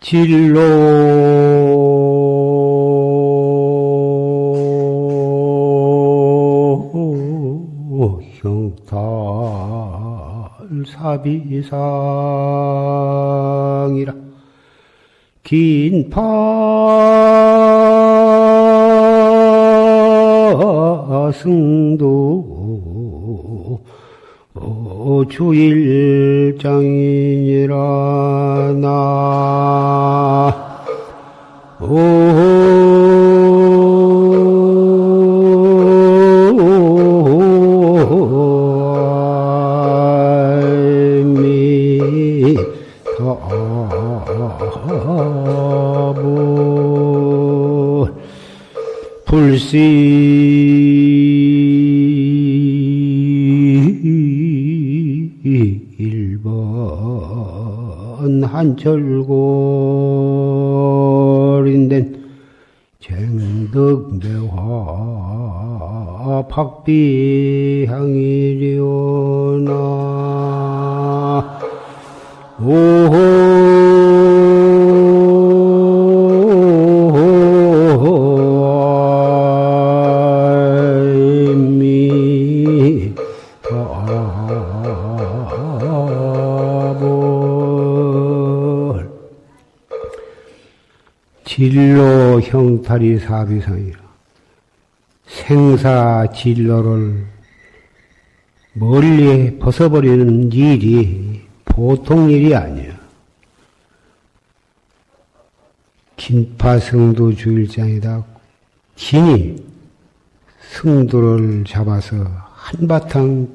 진로 형탈 사비상이라 긴파승도 주일장이니라 나 일번 한철골인된 쟁덕매화 박비향이리오나 진로 형탈이 사비상이라. 생사 진로를 멀리 벗어버리는 일이 보통 일이 아니야. 긴파승도 주일장이다. 긴이 승도를 잡아서 한바탕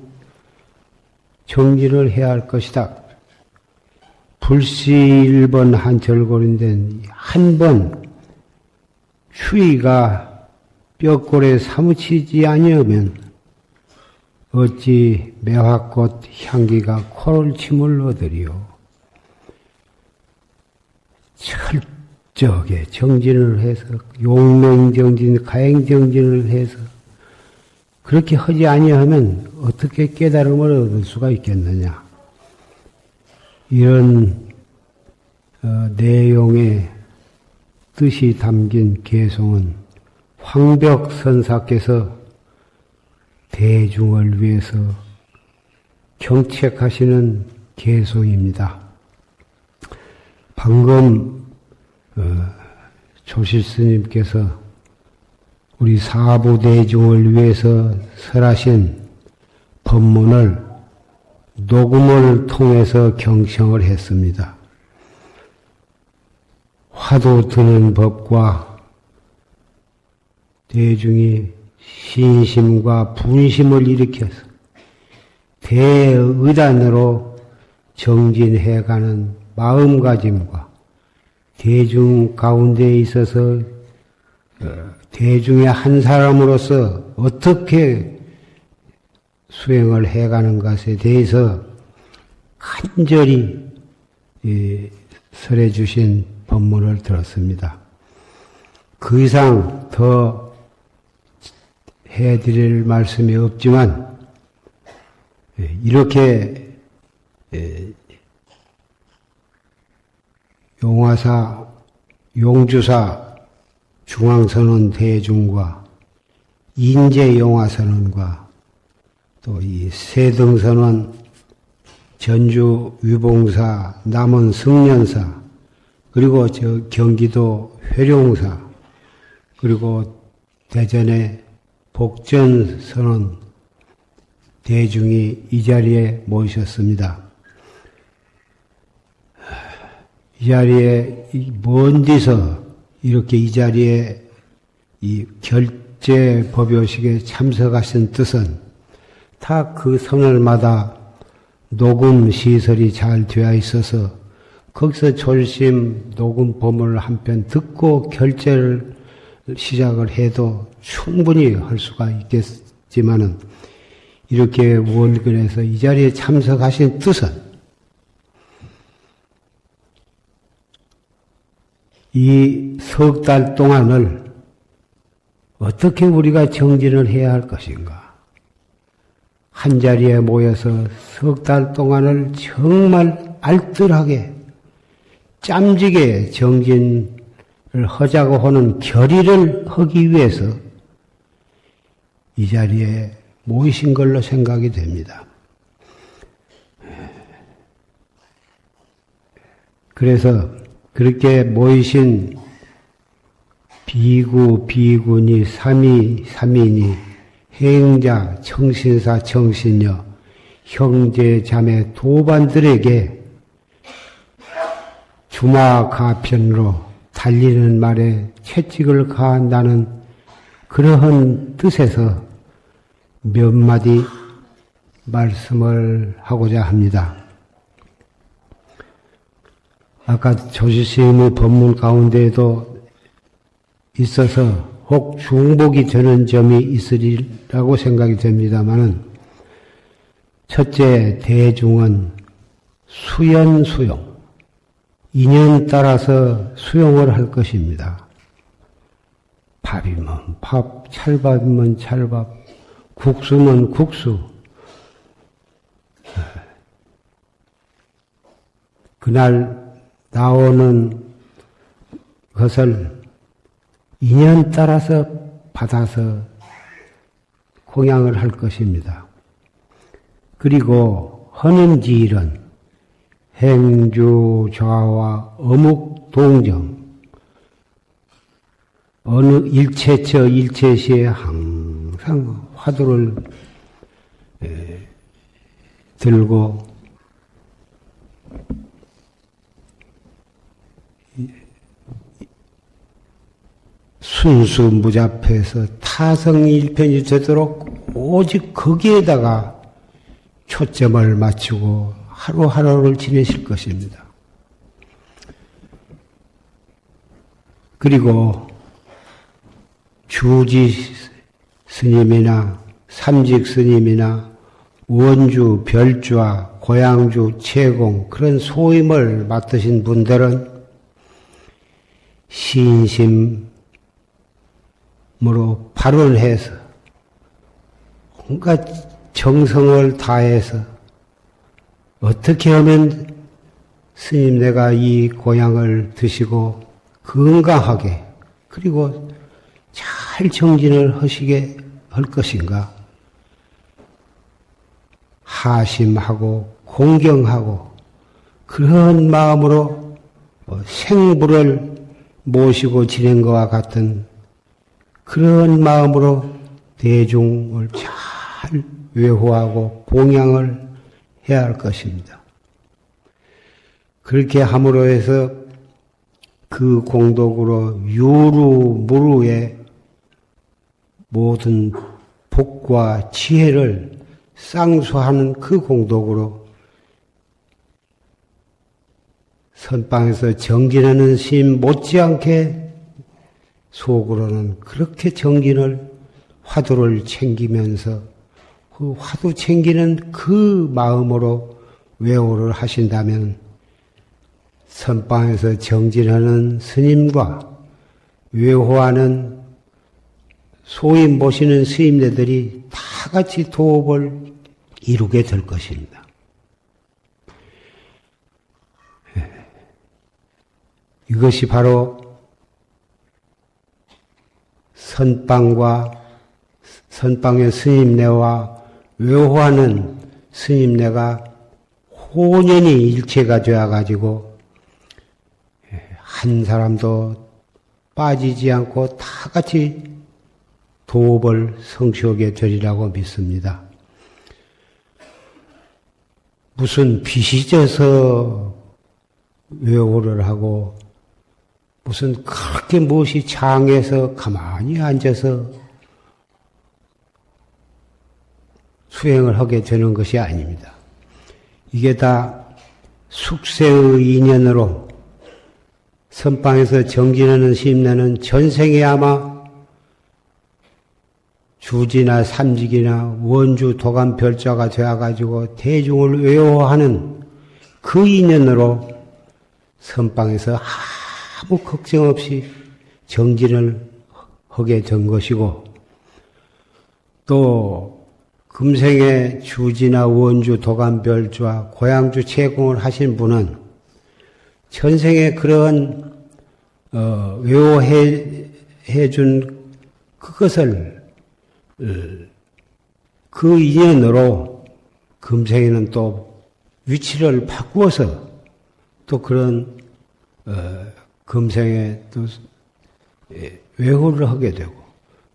정진을 해야 할 것이다. 불시 1번 한철골인데 한 번 추위가 뼈골에 사무치지 아니하면 어찌 매화꽃 향기가 코를 치물러들이요. 철저하게 정진을 해서 용맹정진, 가행정진을 해서 그렇게 하지 아니하면 어떻게 깨달음을 얻을 수가 있겠느냐. 이런 내용의 뜻이 담긴 개송은 황벽선사께서 대중을 위해서 경책하시는 개송입니다. 방금 조실스님께서 우리 사부대중을 위해서 설하신 법문을 녹음을 통해서 경청을 했습니다. 화두 드는 법과 대중이 신심과 분심을 일으켜서 대의단으로 정진해가는 마음가짐과 대중 가운데 있어서 대중의 한 사람으로서 어떻게 수행을 해가는 것에 대해서 간절히 설해 주신 법문을 들었습니다. 그 이상 더 해드릴 말씀이 없지만 이렇게 용화사, 용주사 중앙선언 대중과 인제용화선언과 또 이 세등선원, 전주 위봉사, 남원 승련사, 그리고 경기도 회룡사, 그리고 대전의 복전선원 대중이 이 자리에 모이셨습니다. 이 자리에 먼 데서 이렇게 이 자리에 이 결제 법요식에 참석하신 뜻은 다 그 선월마다 녹음 시설이 잘 되어 있어서 거기서 졸심 녹음 법문을 한 편 듣고 결제를 시작을 해도 충분히 할 수가 있겠지만은 이렇게 원근에서 이 자리에 참석하신 뜻은 이 석 달 동안을 어떻게 우리가 정진을 해야 할 것인가? 한 자리에 모여서 석 달 동안을 정말 알뜰하게 짬지게 정진을 하자고 하는 결의를 하기 위해서 이 자리에 모이신 걸로 생각이 됩니다. 그래서 그렇게 모이신 비구, 비구니, 삼이, 삼인이, 행자, 청신사, 청신녀, 형제, 자매, 도반들에게 주마가편으로 달리는 말에 채찍을 가한다는 그러한 뜻에서 몇 마디 말씀을 하고자 합니다. 아까 조지스님의 법문 가운데에도 있어서 혹 중복이 되는 점이 있으리라고 생각이 됩니다마는 첫째, 대중은 수연수용, 인연 따라서 수용을 할 것입니다. 밥이면 밥, 찰밥이면 찰밥, 국수면 국수. 그날 나오는 것을 인연 따라서 받아서 공양을 할 것입니다. 그리고 하는 일은 행주, 좌와 어묵, 동정 어느 일체처 일체시에 항상 화두를 들고 순수 무잡해서 타성일편이 되도록 오직 거기에다가 초점을 맞추고 하루하루를 지내실 것입니다. 그리고 주지 스님이나 삼직 스님이나 원주, 별주와 고양주, 채공 그런 소임을 맡으신 분들은 신심으로 발언해서 온갖 정성을 다해서 어떻게 하면 스님 내가 이 고향을 드시고 건강하게 그리고 잘 정진을 하시게 할 것인가 하심하고 공경하고 그런 마음으로 생부를 모시고 지낸 것과 같은 그런 마음으로 대중을 잘 외호하고 봉양을 해야 할 것입니다. 그렇게 함으로 해서 그 공덕으로 유루무루의 모든 복과 지혜를 쌍수하는 그 공덕으로 선방에서 정진하는 스님 못지않게 속으로는 그렇게 정진을 화두를 챙기면서 그 화두 챙기는 그 마음으로 외호를 하신다면 선방에서 정진하는 스님과 외호하는 소임 모시는 스님네들이 다 같이 도업을 이루게 될 것입니다. 이것이 바로 선방의 스님네와 외호하는 스님네가 혼연히 일체가 되어가지고 한 사람도 빠지지 않고 다 같이 도업을 성취하게 되리라고 믿습니다. 무슨 빚이 져서 외호를 하고 무슨 그렇게 무엇이 장해서 가만히 앉아서 수행을 하게 되는 것이 아닙니다. 이게 다 숙세의 인연으로 선방에서 정진하는 스님네는 전생에 아마 주지나 삼직이나 원주 도감 별자가 되어가지고 대중을 외호하는 그 인연으로 선방에서 아무 걱정 없이 정진을 하게 된 것이고 또 금생에 주지나 원주 도감 별주와 고양주 채공을 하신 분은 전생에 그런 외워해 준 그것을 그 인연으로 금생에는 또 위치를 바꾸어서 또 그런 금생에 또 외호를 하게 되고,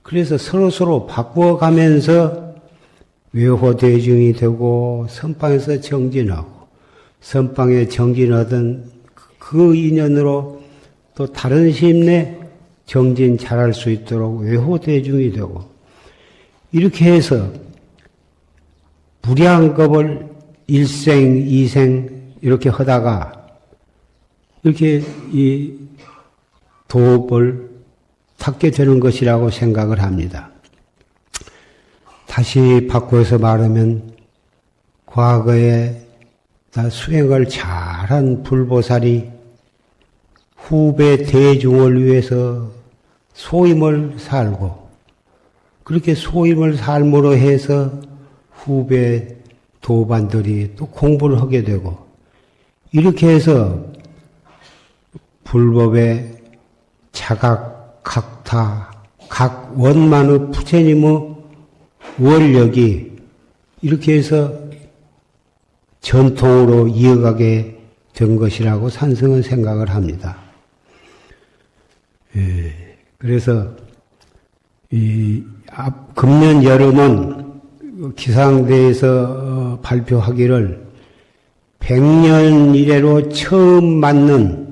그래서 서로 바꾸어가면서 외호대중이 되고 선방에서 정진하고, 선방에 정진하던 그 인연으로 또 다른 심내 정진 잘할 수 있도록 외호대중이 되고, 이렇게 해서 무량겁을 일생, 이생 이렇게 하다가 이렇게 이 도업을 닦게 되는 것이라고 생각을 합니다. 다시 바꿔서 말하면 과거에 다 수행을 잘한 불보살이 후배 대중을 위해서 소임을 살고, 그렇게 소임을 삶으로 해서 후배 도반들이 또 공부를 하게 되고, 이렇게 해서 불법의 자각, 각타, 각 원만의 부처님의 원력이 이렇게 해서 전통으로 이어가게 된 것이라고 산성은 생각을 합니다. 그래서 금년 여름은 기상대에서 발표하기를 100년 이래로 처음 맞는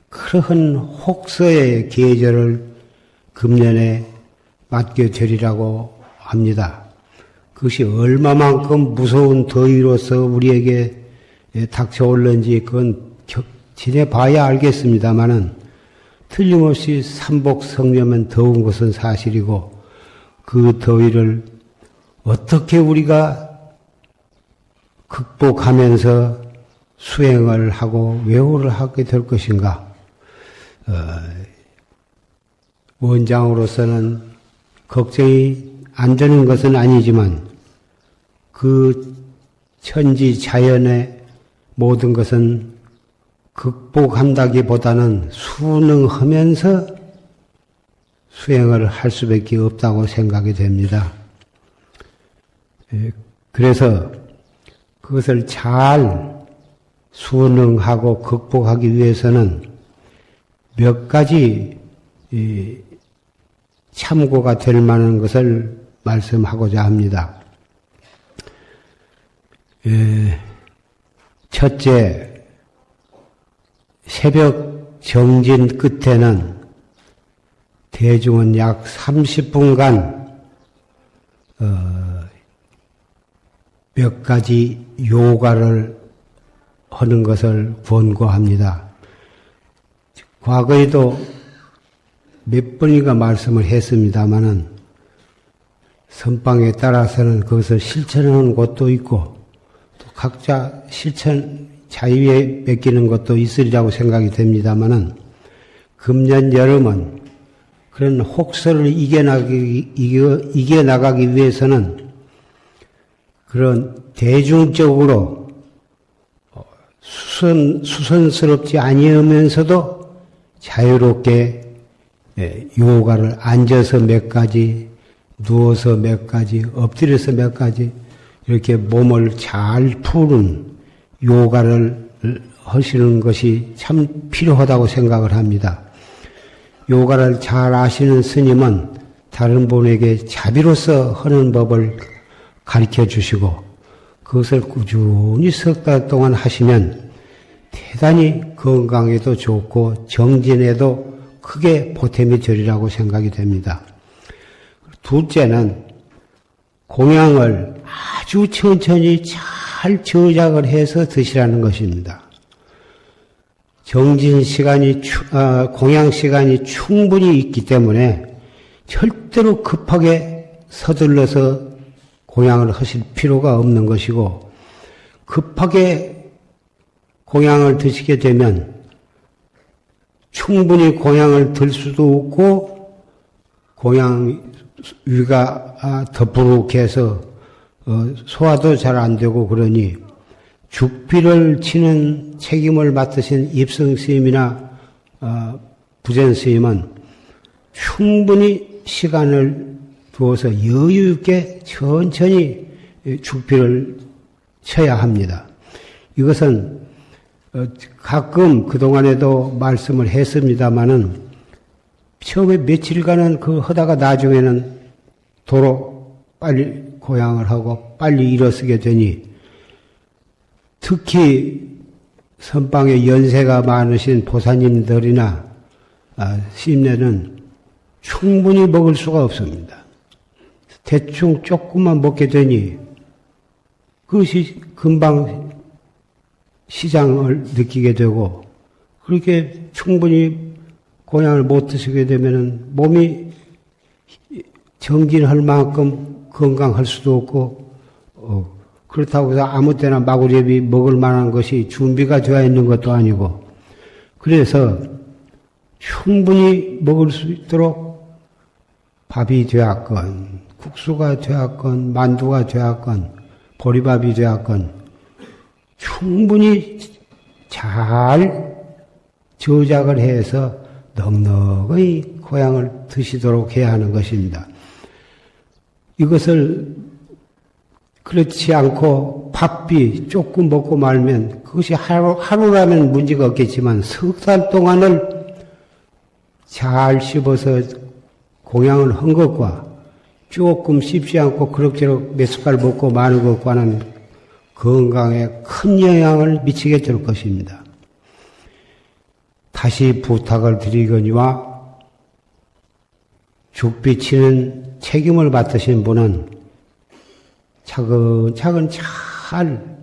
그러한 혹서의 계절을 금년에 맞게 되리라고 합니다. 그것이 얼마만큼 무서운 더위로서 우리에게 닥쳐올는지 그건 지내봐야 알겠습니다마는, 틀림없이 삼복성묘면 더운 것은 사실이고, 그 더위를 어떻게 우리가 극복하면서 수행을 하고 외호를 하게 될 것인가. 원장으로서는 걱정이 안 되는 것은 아니지만, 그 천지 자연의 모든 것은 극복한다기보다는 순응하면서 수행을 할 수밖에 없다고 생각이 됩니다. 그래서 그것을 잘 순응하고 극복하기 위해서는 몇 가지 참고가 될 만한 것을 말씀하고자 합니다. 첫째, 새벽 정진 끝에는 대중은 약 30분간 몇 가지 요가를 하는 것을 권고합니다. 과거에도 몇 번인가 말씀을 했습니다마는, 선방에 따라서는 그것을 실천하는 곳도 있고, 또 각자 실천, 자유에 맡기는 것도 있으리라고 생각이 됩니다마는, 금년 여름은 그런 혹서를 이겨나가기 위해서는 그런 대중적으로 수선스럽지 아니하면서도 자유롭게 요가를 앉아서 몇 가지, 누워서 몇 가지, 엎드려서 몇 가지, 이렇게 몸을 잘 푸는 요가를 하시는 것이 참 필요하다고 생각을 합니다. 요가를 잘 아시는 스님은 다른 분에게 자비로서 하는 법을 가르쳐 주시고, 그것을 꾸준히 석 달 동안 하시면 대단히 건강에도 좋고 정진에도 크게 보탬이 되리라고 생각이 됩니다. 둘째는 공양을 아주 천천히 잘 저작을 해서 드시라는 것입니다. 정진 시간이, 공양 시간이 충분히 있기 때문에 절대로 급하게 서둘러서 공양을 하실 필요가 없는 것이고, 급하게 공양을 드시게 되면 충분히 공양을 들 수도 없고, 공양 위가 더부룩해서 소화도 잘 안 되고, 그러니 죽비를 치는 책임을 맡으신 입성 스님이나 부전 스님은 충분히 시간을 두어서 여유 있게 천천히 죽비를 쳐야 합니다. 이것은 가끔 그동안에도 말씀을 했습니다마는 처음에 며칠간은 하다가 나중에는 도로 빨리 고향을 하고 빨리 일어서게 되니 특히 선방에 연세가 많으신 보사님들이나 스님네는 충분히 먹을 수가 없습니다. 대충 조금만 먹게 되니 그것이 금방 시장을 느끼게 되고 그렇게 충분히 고향을 못 드시게 되면은 몸이 정진할 만큼 건강할 수도 없고 그렇다고 해서 아무 때나 마구잡이 먹을 만한 것이 준비가 되어 있는 것도 아니고 그래서 충분히 먹을 수 있도록 밥이 되었건 국수가 되었건 만두가 되었건 보리밥이 되었건 충분히 잘 저작을 해서 넉넉히 고향을 드시도록 해야 하는 것입니다. 이것을 그렇지 않고 밥비 조금 먹고 말면 그것이 하루라면 문제가 없겠지만 석 달 동안을 잘 씹어서 공양을 한 것과 조금 씹지 않고 그럭저럭 몇 숟갈 먹고 마는 것과는 건강에 큰 영향을 미치게 될 것입니다. 다시 부탁을 드리거니와 죽비 치는 책임을 맡으신 분은 차근차근 잘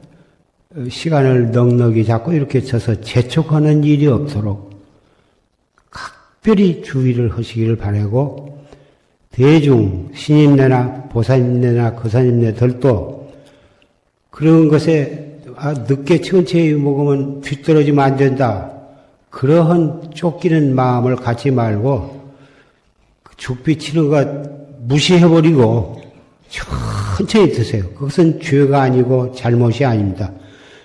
시간을 넉넉히 잡고 이렇게 쳐서 재촉하는 일이 없도록 각별히 주의를 하시기를 바라고 대중 신임내나 보살님네나 거사님네들도 그런 것에 늦게 천천히 먹으면 뒤떨어지면 안 된다. 그러한 쫓기는 마음을 갖지 말고 죽비 치는 것 무시해버리고 천천히 드세요. 그것은 죄가 아니고 잘못이 아닙니다.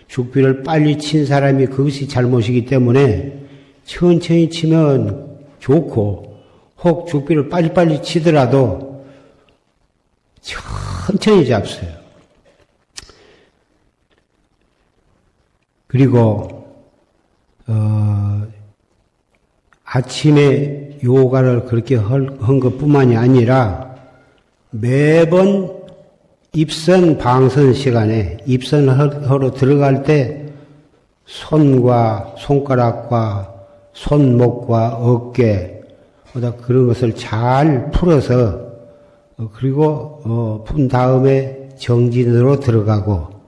죽비를 빨리 친 사람이 그것이 잘못이기 때문에 천천히 치면 좋고 혹 죽비를 빨리빨리 치더라도 천천히 잡으세요. 그리고 아침에 요가를 그렇게 한 것뿐만이 아니라 매번 입선 방선 시간에 입선하러 들어갈 때 손과 손가락과 손목과 어깨 그런 것을 잘 풀어서 그리고 푼 다음에 정진으로 들어가고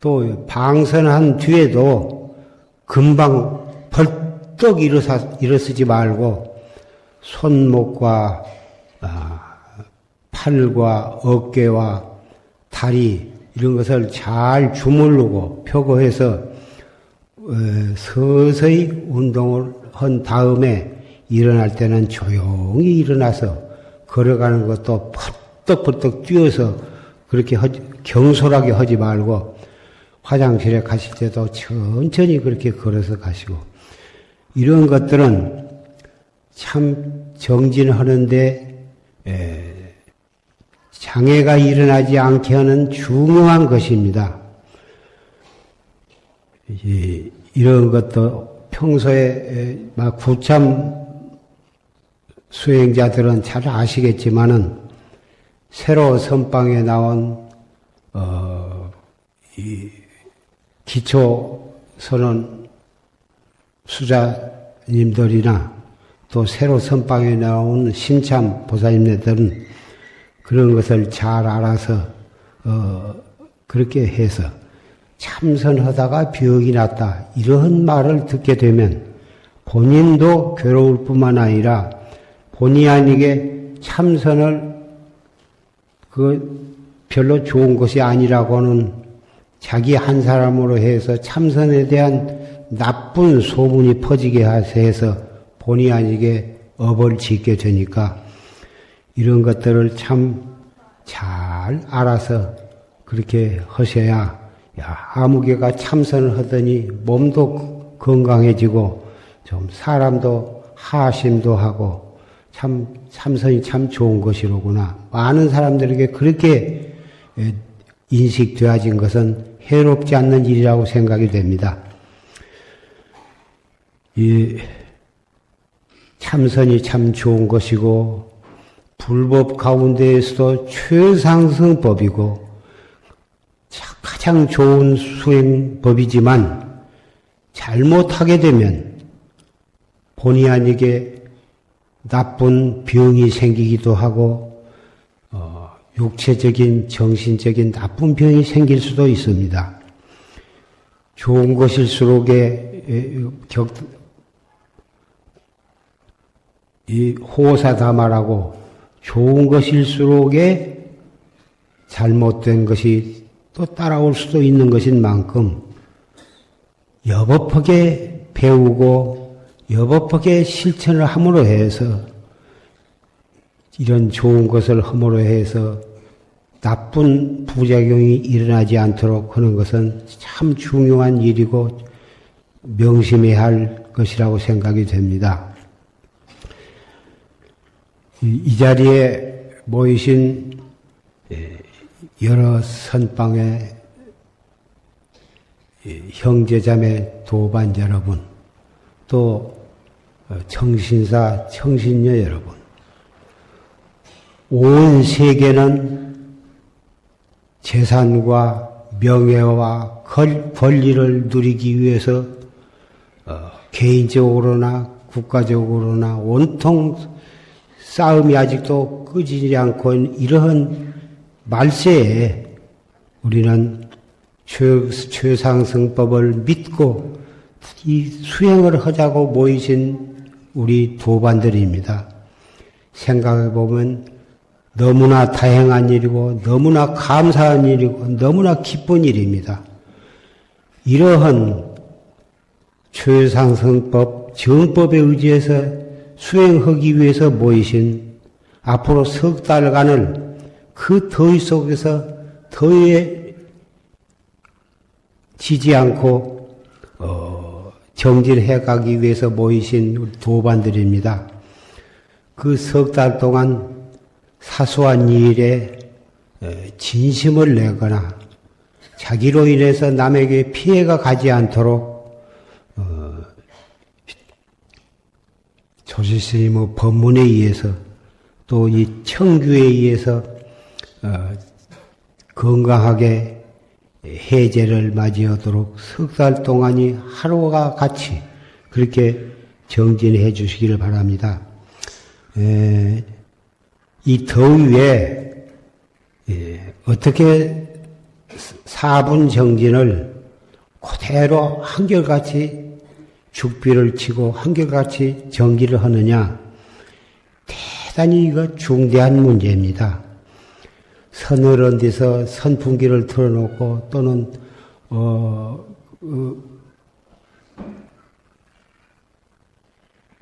또 방선한 뒤에도 금방 벌떡 일어서지 말고 손목과 팔과 어깨와 다리 이런 것을 잘 주물르고 펴고 해서 서서히 운동을 한 다음에 일어날 때는 조용히 일어나서 걸어가는 것도 펄떡펄떡 뛰어서 그렇게 경솔하게 하지 말고 화장실에 가실 때도 천천히 그렇게 걸어서 가시고 이런 것들은 참 정진하는데 장애가 일어나지 않게 하는 중요한 것입니다. 이런 것도 평소에 막 구참 수행자들은 잘 아시겠지만은 새로 선방에 나온 기초 선언 수자님들이나 또 새로 선방에 나온 신참 보살님들은 그런 것을 잘 알아서 그렇게 해서 참선하다가 병이 났다 이런 말을 듣게 되면 본인도 괴로울 뿐만 아니라 본의 아니게 참선을 별로 좋은 것이 아니라고는 자기 한 사람으로 해서 참선에 대한 나쁜 소문이 퍼지게 해서 본의 아니게 업을 짓게 되니까 이런 것들을 참 잘 알아서 그렇게 하셔야 야, 아무개가 참선을 하더니 몸도 건강해지고 좀 사람도 하심도 하고 참 참선이 참 좋은 것이로구나. 많은 사람들에게 그렇게 인식되어진 것은 해롭지 않는 일이라고 생각이 됩니다. 이 참선이 참 좋은 것이고 불법 가운데에서도 최상승법이고 가장 좋은 수행법이지만 잘못하게 되면 본의 아니게 나쁜 병이 생기기도 하고 육체적인 정신적인 나쁜 병이 생길 수도 있습니다. 좋은 것일수록에 이 호사다마라고 좋은 것일수록에 잘못된 것이 또 따라올 수도 있는 것인 만큼 여법하게 배우고 여법하게 실천을 함으로 해서 이런 좋은 것을 함으로 해서 나쁜 부작용이 일어나지 않도록 하는 것은 참 중요한 일이고 명심해야 할 것이라고 생각이 됩니다. 이 자리에 모이신 여러 선방의 형제자매 도반 여러분, 또 청신사, 청신녀 여러분, 온 세계는 재산과 명예와 권리를 누리기 위해서 개인적으로나 국가적으로나 온통 싸움이 아직도 끄지지 않고 이러한 말세에 우리는 최상승법을 믿고 이 수행을 하자고 모이신 우리 도반들입니다. 생각해보면 너무나 다행한 일이고 너무나 감사한 일이고 너무나 기쁜 일입니다. 이러한 최상승법, 정법에 의지해서 수행하기 위해서 모이신 앞으로 석 달간을 그 더위 속에서 더위에 지지 않고 정진해 가기 위해서 모이신 도반들입니다. 그 석 달 동안 사소한 일에 진심을 내거나 자기로 인해서 남에게 피해가 가지 않도록 조실스님의 법문에 의해서 또 이 청규에 의해서 건강하게 해제를 맞이하도록 석 달 동안이 하루와 같이 그렇게 정진해 주시기를 바랍니다. 이 더위에 어떻게 4분 정진을 그대로 한결같이 죽비를 치고 한결같이 정기를 하느냐, 대단히 이거 중대한 문제입니다. 서늘한 데서 선풍기를 틀어놓고 또는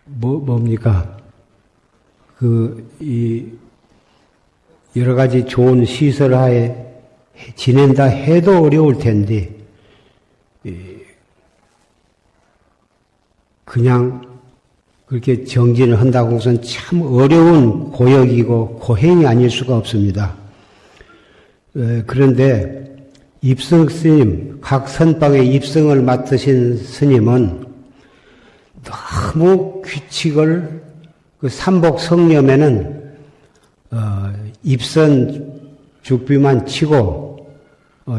뭡니까? 여러 가지 좋은 시설 하에 지낸다 해도 어려울 텐데, 그냥 그렇게 정진을 한다고 해서는 참 어려운 고역이고 고행이 아닐 수가 없습니다. 그런데 입성 스님, 각 선방의 입성을 맡으신 스님은 너무 규칙을 그 삼복 성념에는 입선 죽비만 치고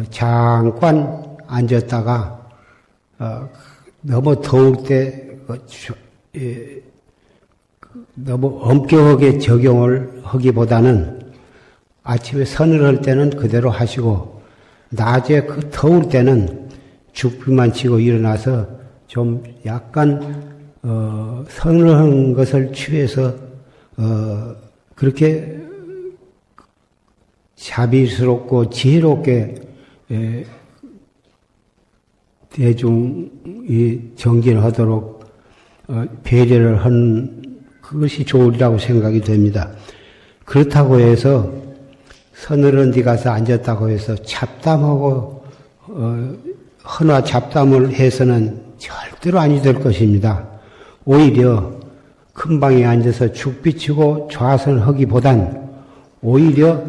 잠깐 앉았다가 너무 더울 때 너무 엄격하게 적용을 하기보다는 아침에 서늘할 때는 그대로 하시고 낮에 그 더울 때는 죽비만 치고 일어나서 좀 약간 서늘한 것을 취해서 그렇게 자비스럽고 지혜롭게 대중이 정진을 하도록 배려를 한 그것이 좋으리라고 생각이 됩니다. 그렇다고 해서 서늘한 데 가서 앉았다고 해서 잡담하고 헌화 잡담을 해서는 절대로 아니 될 것입니다. 오히려 큰 방에 앉아서 죽 비치고 좌선하기보단 오히려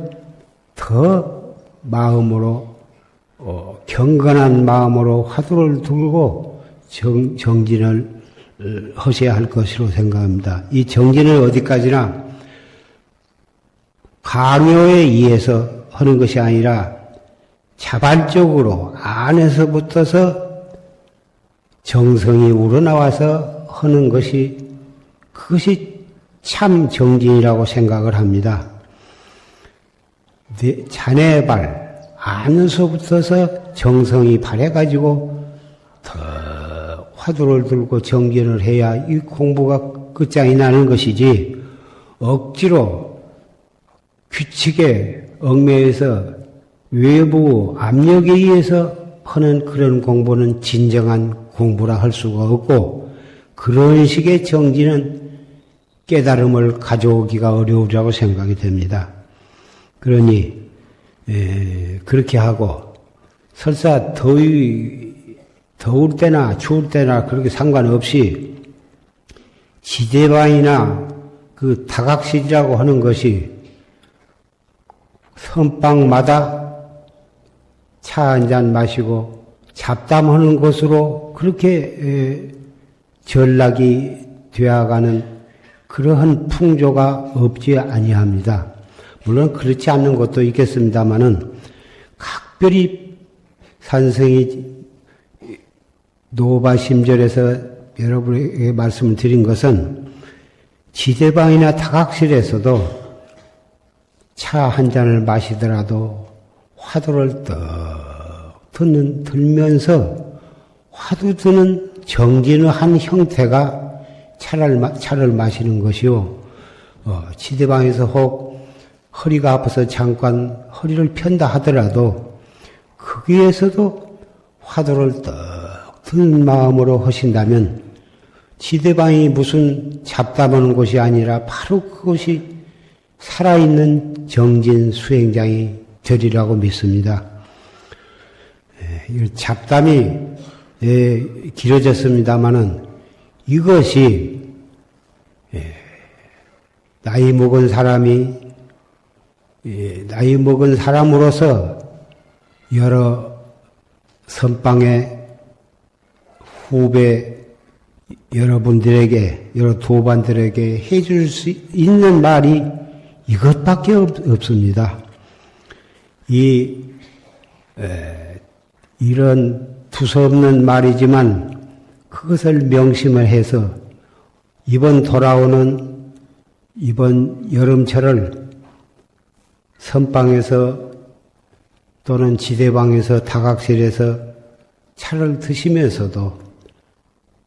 더 마음으로 경건한 마음으로 화두를 들고 정진을 하셔야 할 것으로 생각합니다. 이 정진을 어디까지나 강요에 의해서 하는 것이 아니라 자발적으로 안에서부터서 정성이 우러나와서 하는 것이 그것이 참 정진이라고 생각을 합니다. 자네발 안에서부터서 정성이 발해가지고 더 화두를 들고 정진을 해야 이 공부가 끝장이 나는 것이지 억지로 규칙에 얽매여서 외부 압력에 의해서 하는 그런 공부는 진정한 공부라 할 수가 없고 그런 식의 정진은 깨달음을 가져오기가 어려우리라고 생각이 됩니다. 그러니 그렇게 하고 설사 더울 때나 추울 때나 그렇게 상관없이 지대방이나 그 다각실이라고 하는 것이 선방마다 차 한 잔 마시고 잡담하는 곳으로 그렇게 전락이 되어가는 그러한 풍조가 없지 아니합니다. 물론 그렇지 않는 것도 있겠습니다마는 각별히 산성이 노바심절에서 여러분에게 말씀을 드린 것은 지대방이나 다각실에서도 차 한 잔을 마시더라도 화두를 떡 들면서 화두 드는 정진의 한 형태가 차를 마시는 것이요. 지대방에서 혹 허리가 아파서 잠깐 허리를 편다 하더라도 거기에서도 화두를 떡 드는 마음으로 하신다면 지대방이 무슨 잡담하는 곳이 아니라 바로 그것이 살아있는 정진 수행장이 되리라고 믿습니다. 잡담이 길어졌습니다마는 이것이 나이 먹은 사람으로서 여러 선방의 후배 여러분들에게, 여러 도반들에게 해줄 수 있는 말이 이것밖에 없습니다. 이런 두서없는 말이지만 그것을 명심을 해서 이번 여름철을 선방에서 또는 지대방에서 다각실에서 차를 드시면서도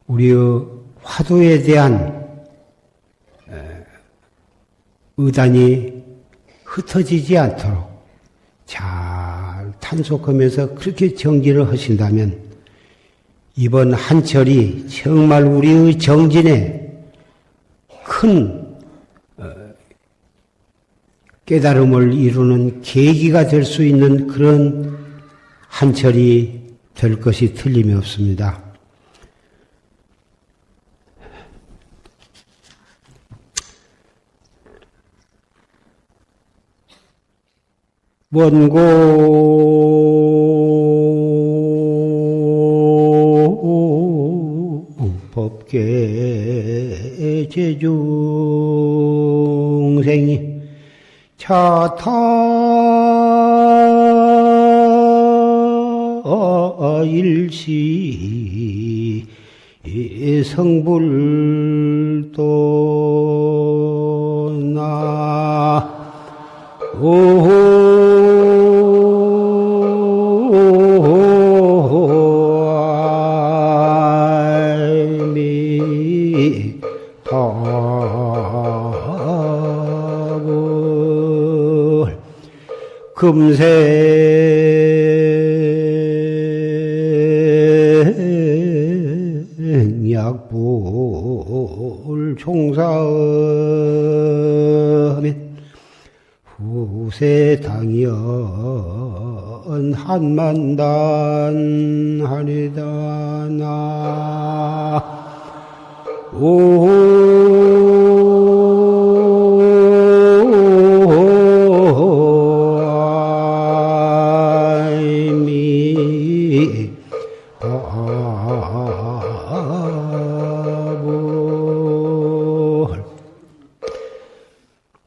우리의 화두에 대한 의단이 흩어지지 않도록 잘 탄속하면서 그렇게 정진을 하신다면 이번 한철이 정말 우리의 정진에 큰 깨달음을 이루는 계기가 될 수 있는 그런 한철이 될 것이 틀림이 없습니다. 원고 법계 제중생이 차타 일시 성불도 나 금세 약불 총사하면 후세당연 한만단 하리다 나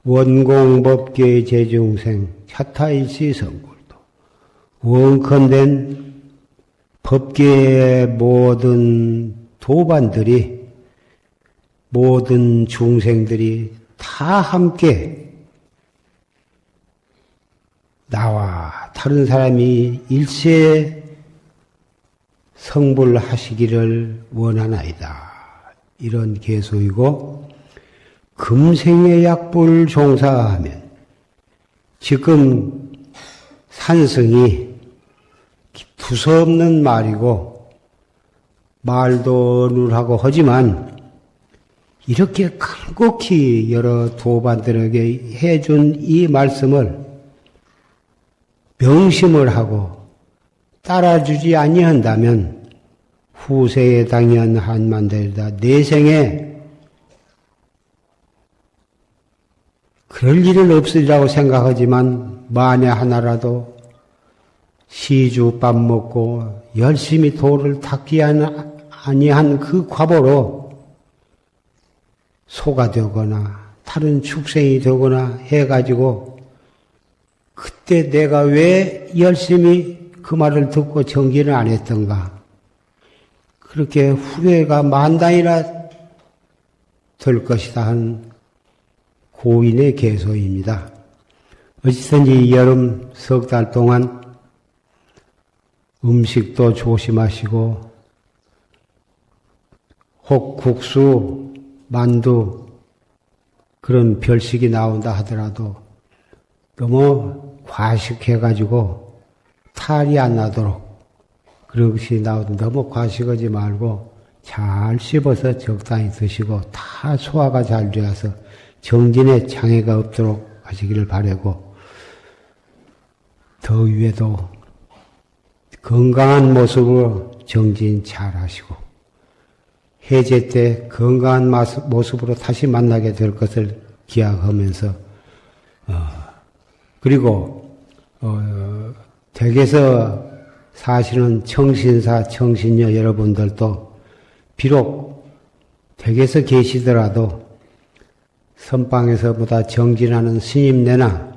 원공법계 제중생 차타일시 성불도 원컨된 법계의 모든 도반들이 모든 중생들이 다 함께 나와 다른 사람이 일체 성불하시기를 원하나이다. 이런 개소이고 금생의 약불 종사하면 지금 산성이 두서없는 말이고 말도 어눌하고 하지만 이렇게 간곡히 여러 도반들에게 해준 이 말씀을 명심을 하고 따라주지 아니한다면 후세에 당연 한만되리다. 내생에 그럴 일은 없으리라고 생각하지만 만에 하나라도 시주밥 먹고 열심히 도를 닦지 아니한 그 과보로 소가 되거나 다른 축생이 되거나 해가지고 그때 내가 왜 열심히 그 말을 듣고 정진을 안 했던가. 그렇게 후회가 만단이나 될 것이다 한 고인의 개소입니다. 어찌든지 여름 석 달 동안 음식도 조심하시고 혹 국수, 만두 그런 별식이 나온다 하더라도 너무 과식해가지고 탈이 안 나도록 그릇이 나오도 너무 과식하지 말고 잘 씹어서 적당히 드시고 다 소화가 잘 되어서 정진에 장애가 없도록 하시기를 바라고 더위에도 건강한 모습으로 정진 잘 하시고 해제 때 건강한 모습으로 다시 만나게 될 것을 기약하면서 그리고 댁에서 사시는 청신사, 청신녀 여러분들도 비록 댁에서 계시더라도 선방에서보다 정진하는 스님네나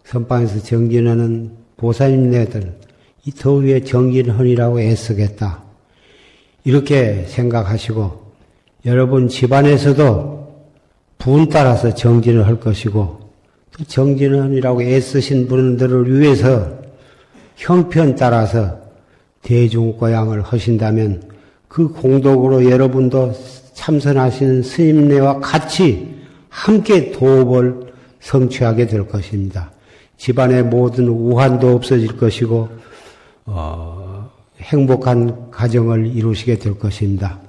선방에서 정진하는 보살님네들 이 더위에 정진하느라고 애쓰겠다. 이렇게 생각하시고 여러분 집안에서도 분 따라서 정진을 할 것이고 또 정진하느라고 애쓰신 분들을 위해서 형편 따라서 대중고양을 하신다면 그 공덕으로 여러분도 참선하시는 스님네와 같이 함께 도업을 성취하게 될 것입니다. 집안의 모든 우환도 없어질 것이고 행복한 가정을 이루시게 될 것입니다.